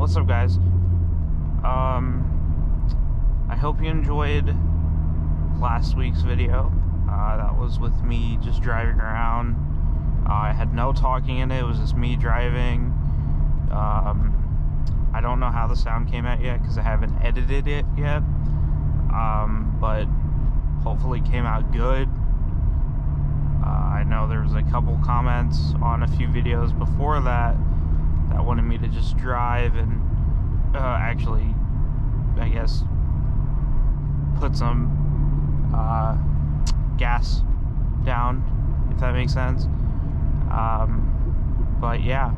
What's up, guys? I hope you enjoyed last week's video. That was with me just driving around. I had no talking in it. It was just me driving. I don't know how the sound came out yet because I haven't edited it yet. But hopefully it came out good. I know there was a couple comments on a few videos before that wanted me to just drive and actually, I guess, put some gas down, if that makes sense. But yeah,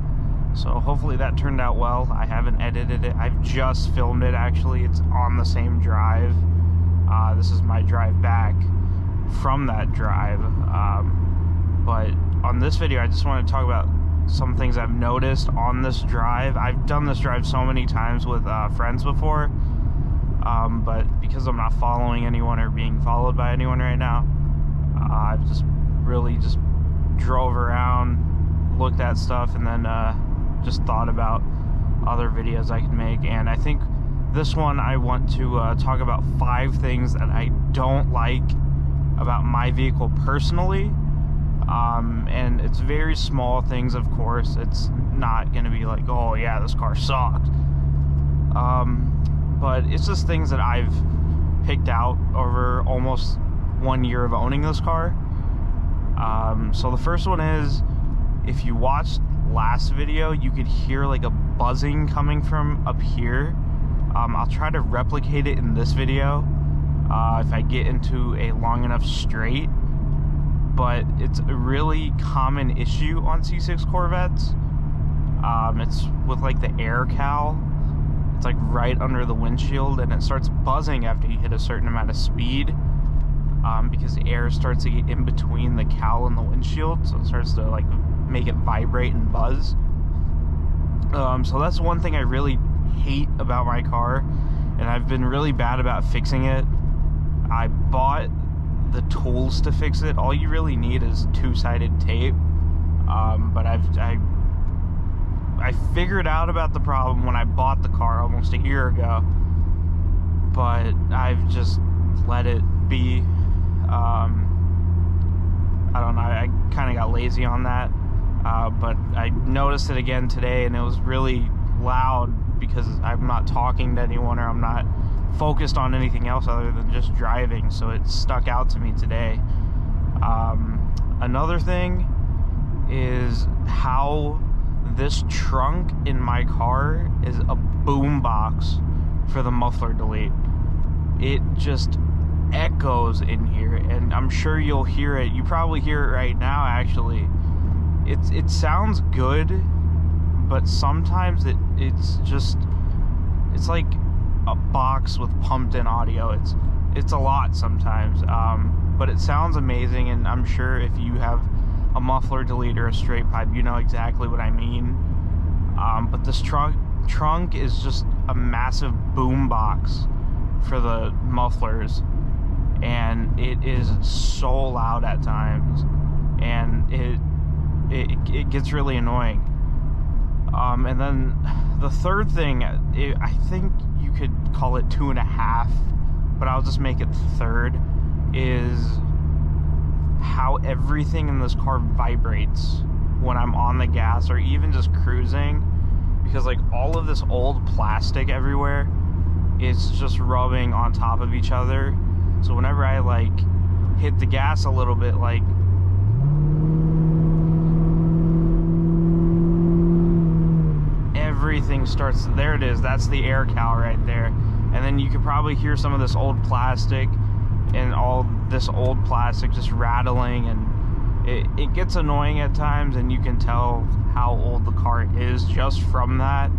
so hopefully that turned out well. I haven't edited it. I've just filmed it, actually. It's on the same drive. This is my drive back from that drive. But on this video, I just want to talk about some things I've noticed on this drive. I've done this drive so many times with friends before, but because I'm not following anyone or being followed by anyone right now, I've just really just drove around, looked at stuff, and then just thought about other videos I could make. And I think this one I want to talk about 5 things that I don't like about my vehicle personally. And it's very small things, of course. It's not gonna be like, oh yeah, this car sucked. But it's just things that I've picked out over almost 1 year of owning this car. So the first one is, if you watched last video, you could hear like a buzzing coming from up here. I'll try to replicate it in this video if I get into a long enough straight. But it's a really common issue on C6 Corvettes. It's with like the air cowl. It's like right under the windshield, and it starts buzzing after you hit a certain amount of speed, because the air starts to get in between the cowl and the windshield, so it starts to like make it vibrate and buzz. So that's one thing I really hate about my car, and I've been really bad about fixing it. I bought the tools to fix it. All you really need is 2-sided tape, but I figured out about the problem when I bought the car almost a year ago, but I've just let it be. I don't know, I kind of got lazy on that, but I noticed it again today, and it was really loud because I'm not talking to anyone, or I'm not focused on anything else other than just driving, so it stuck out to me today. Another thing is how this trunk in my car is a boom box for the muffler delete. It just echoes in here, and I'm sure you'll hear it. You probably hear it right now, actually. It sounds good, but sometimes it's like a box with pumped in audio. It's a lot sometimes, but it sounds amazing, and I'm sure if you have a muffler delete or a straight pipe, you know exactly what I mean. But this trunk is just a massive boom box for the mufflers, and it is so loud at times, and it gets really annoying. And then the third thing, I think you could call it 2.5, but I'll just make it third, is how everything in this car vibrates when I'm on the gas or even just cruising, because like all of this old plastic everywhere is just rubbing on top of each other. So whenever I like hit the gas a little bit, like everything starts, there it is, that's the air cowl right there. And then you could probably hear some of this old plastic, and all this old plastic just rattling, and it gets annoying at times, and you can tell how old the car is just from that.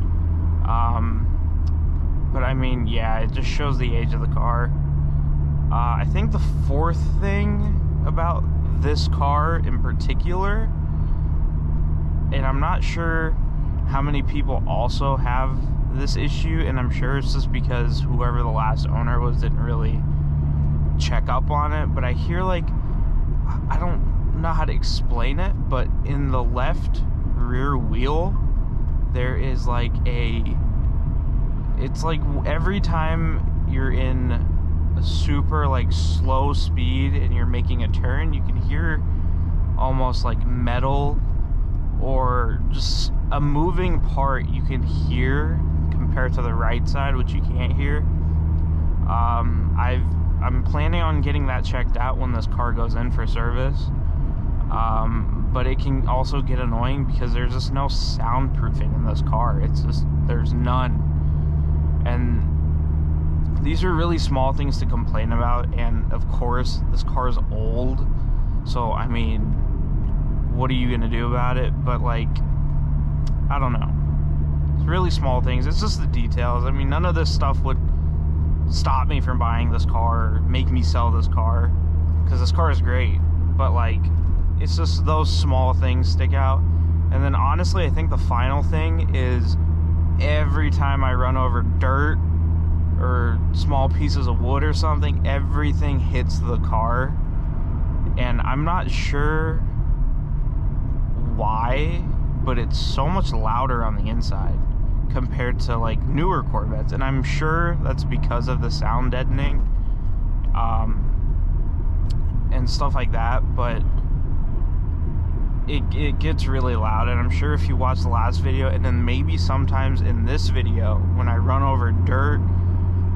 But I mean, yeah, it just shows the age of the car. I think the fourth thing about this car in particular, and I'm not sure how many people also have this issue, and I'm sure it's just because whoever the last owner was didn't really check up on it, but I hear, like, I don't know how to explain it, but in the left rear wheel there is like a it's like every time you're in a super like slow speed and you're making a turn, you can hear almost like metal or just a moving part you can hear compared to the right side, which you can't hear. I'm planning on getting that checked out when this car goes in for service. But it can also get annoying because there's just no soundproofing in this car. It's just, there's none. And these are really small things to complain about. And of course, this car is old. So, I mean, what are you going to do about it? But like, I don't know. It's really small things. It's just the details. I mean, none of this stuff would stop me from buying this car or make me sell this car, because this car is great. But like, it's just those small things stick out. And then honestly, I think the final thing is every time I run over dirt or small pieces of wood or something, everything hits the car. And I'm not sure why, but it's so much louder on the inside compared to like newer Corvettes. And I'm sure that's because of the sound deadening and stuff like that. But it gets really loud, and I'm sure if you watch the last video and then maybe sometimes in this video when I run over dirt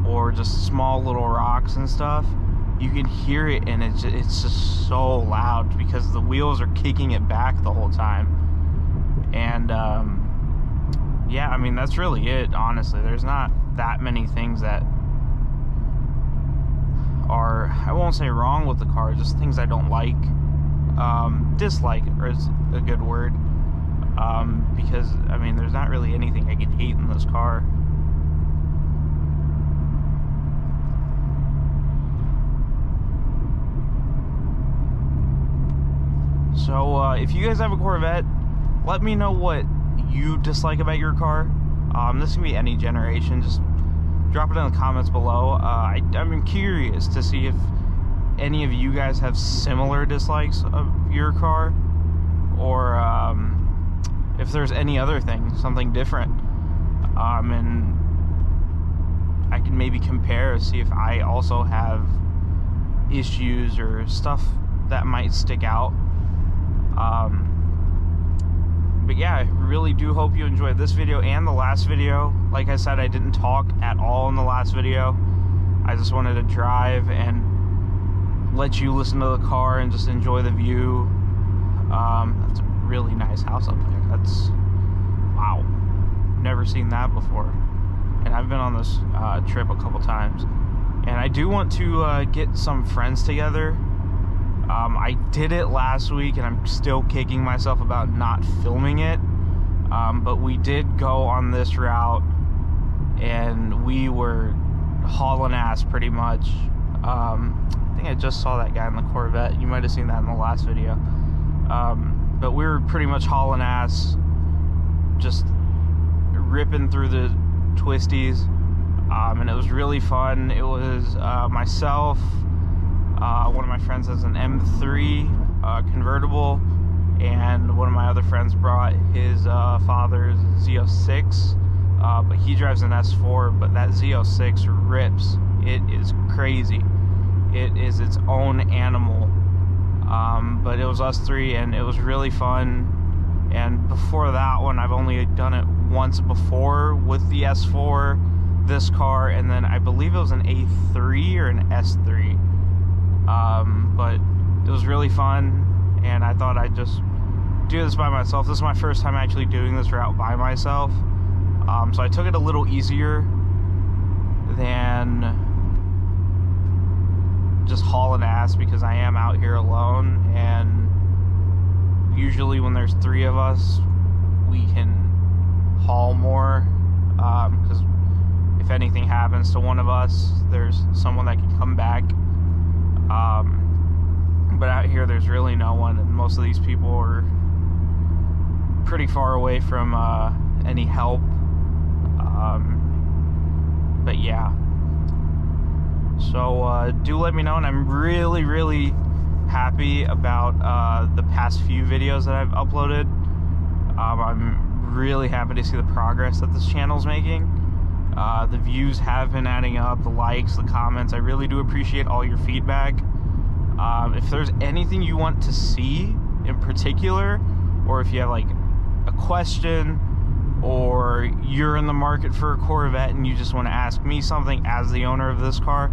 or just small little rocks and stuff, you can hear it, and it's just so loud because the wheels are kicking it back the whole time. And yeah, I mean, that's really it, honestly. There's not that many things that are, I won't say wrong with the car, just things I don't like. Dislike is a good word, because I mean, there's not really anything I can hate in this car. So if you guys have a Corvette, let me know what you dislike about your car. This can be any generation. Just drop it in the comments below. I'm curious to see if any of you guys have similar dislikes of your car, or if there's any other thing, something different, and I can maybe compare, see if I also have issues or stuff that might stick out. But yeah, I really do hope you enjoyed this video and the last video. Like I said, I didn't talk at all in the last video. I just wanted to drive and let you listen to the car and just enjoy the view. That's a really nice house up there. That's, wow, never seen that before. And I've been on this trip a couple times, and I do want to get some friends together. I did it last week, and I'm still kicking myself about not filming it. But we did go on this route, and we were hauling ass pretty much. I think I just saw that guy in the Corvette. You might have seen that in the last video. But we were pretty much hauling ass, just ripping through the twisties, and it was really fun. It was myself, one of my friends has an M3 convertible, and one of my other friends brought his father's Z06, but he drives an S4, but that Z06 rips. It is crazy. It is its own animal. But it was us three, and it was really fun. And before that one, I've only done it once before with the S4, this car, and then I believe it was an A3 or an S3. But it was really fun, and I thought I'd just do this by myself. This is my first time actually doing this route by myself. So I took it a little easier than just hauling ass, because I am out here alone, and usually when there's three of us, we can haul more, because if anything happens to one of us, there's someone that can come back. But out here there's really no one, and most of these people are pretty far away from any help. But yeah, so do let me know, and I'm really happy about the past few videos that I've uploaded. I'm really happy to see the progress that this channel's making, The views have been adding up, the likes, the comments. I really do appreciate all your feedback. If there's anything you want to see in particular, or if you have like a question, or you're in the market for a Corvette and you just want to ask me something as the owner of this car,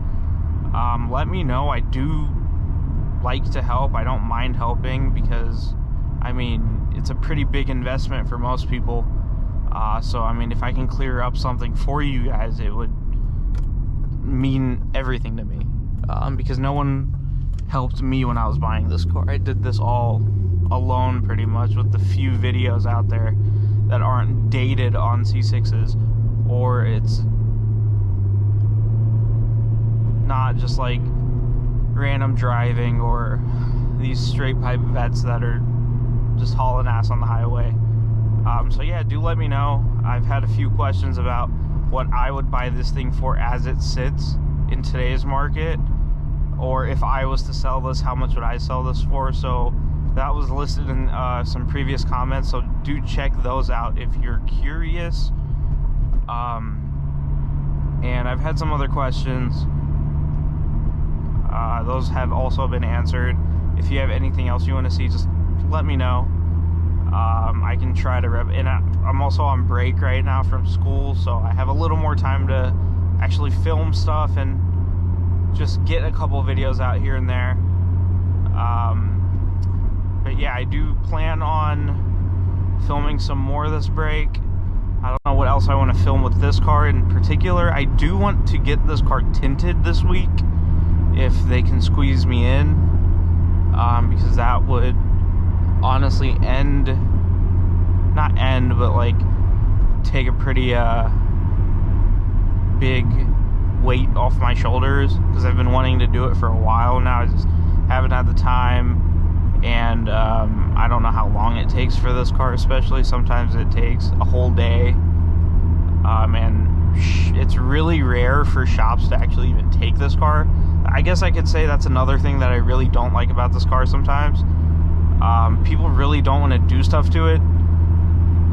let me know. I do like to help. I don't mind helping because, I mean, it's a pretty big investment for most people. So, I mean, if I can clear up something for you guys, it would mean everything to me. Because no one helped me when I was buying this car. I did this all alone pretty much, with the few videos out there that aren't dated on C6s, or it's not just like random driving, or these straight pipe vets that are just hauling ass on the highway. So yeah, do let me know. I've had a few questions about what I would buy this thing for as it sits in today's market, or if I was to sell this, how much would I sell this for? So that was listed in some previous comments, so do check those out if you're curious. And I've had some other questions. Those have also been answered. If you have anything else you want to see, just let me know. I can try to and I'm also on break right now from school, so I have a little more time to actually film stuff and just get a couple videos out here and there. But yeah, I do plan on filming some more this break. I don't know what else I want to film with this car in particular. I do want to get this car tinted this week if they can squeeze me in, because that would honestly not end, but like take a pretty big weight off my shoulders, because I've been wanting to do it for a while now. I just haven't had the time, and I don't know how long it takes for this car, especially. Sometimes it takes a whole day, and it's really rare for shops to actually even take this car. I guess I could say that's another thing that I really don't like about this car sometimes. People really don't want to do stuff to it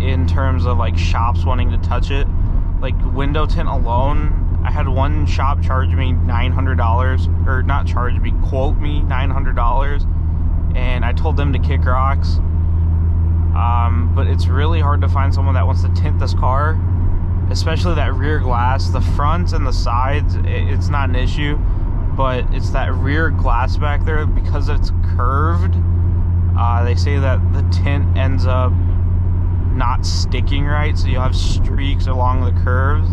in terms of like shops wanting to touch it. Like window tint alone, I had one shop charge me $900, or not charge me, quote me $900, and I told them to kick rocks. But it's really hard to find someone that wants to tint this car, especially that rear glass. The front and the sides, it's not an issue, but it's that rear glass back there, because it's curved. They say that the tint ends up not sticking right, so you'll have streaks along the curves,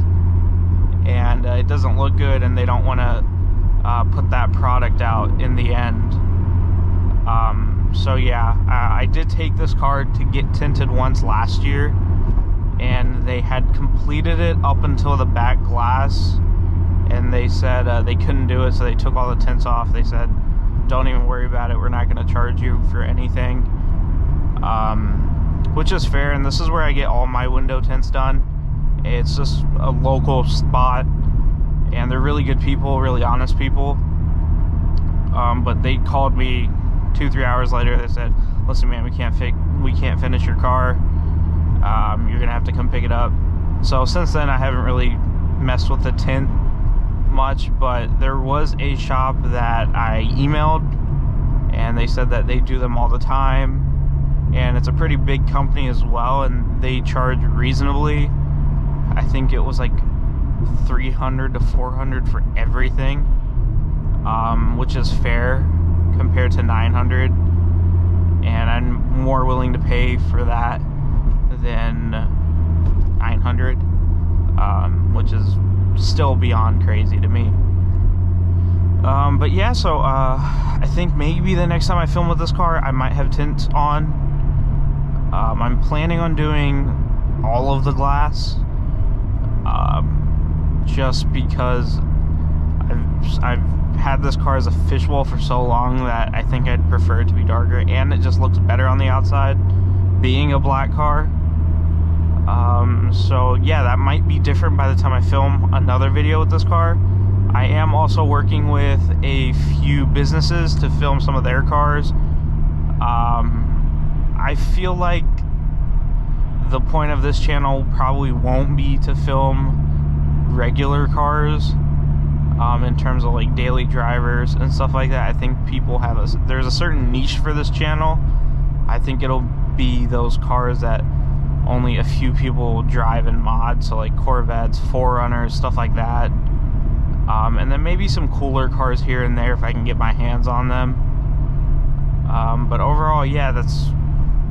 and it doesn't look good, and they don't want to put that product out in the end. So yeah, I did take this car to get tinted once last year, and they had completed it up until the back glass, and they said they couldn't do it, so they took all the tints off. They said, don't even worry about it, we're not going to charge you for anything, which is fair. And this is where I get all my window tints done. It's just a local spot, and they're really good people, really honest people. But they called me 2-3 hours later. They said, listen man, we can't finish your car, you're gonna have to come pick it up. So since then I haven't really messed with the tint much, but there was a shop that I emailed, and they said that they do them all the time, and it's a pretty big company as well, and they charge reasonably. I think it was like $300 to $400 for everything, which is fair compared to $900, and I'm more willing to pay for that than $900, which is still beyond crazy to me. But yeah, so I think maybe the next time I film with this car, I might have tints on. I'm planning on doing all of the glass, just because I've had this car as a fishbowl for so long that I think I'd prefer it to be darker, and it just looks better on the outside being a black car. So yeah, that might be different by the time I film another video with this car. I am also working with a few businesses to film some of their cars. I feel like the point of this channel probably won't be to film regular cars, in terms of like daily drivers and stuff like that. I think people have there's a certain niche for this channel. I think it'll be those cars that only a few people drive and mod, so like Corvettes, 4Runners, stuff like that. And then maybe some cooler cars here and there if I can get my hands on them. But overall, yeah, that's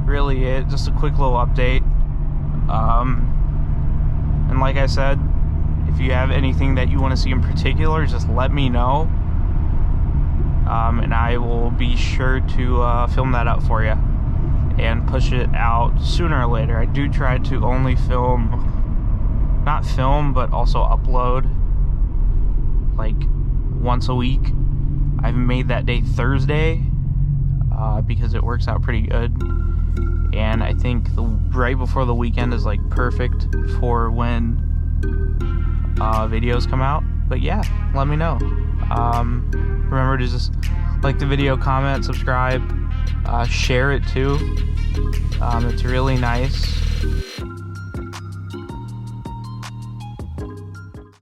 really it. Just a quick little update. And like I said, if you have anything that you want to see in particular, just let me know. And I will be sure to film that up for you and push it out sooner or later. I do try to only not film, but also upload like once a week. I've made that day Thursday because it works out pretty good, and I think right before the weekend is like perfect for when videos come out. But yeah, let me know. Remember to just like the video, comment, subscribe, share it too. It's really nice.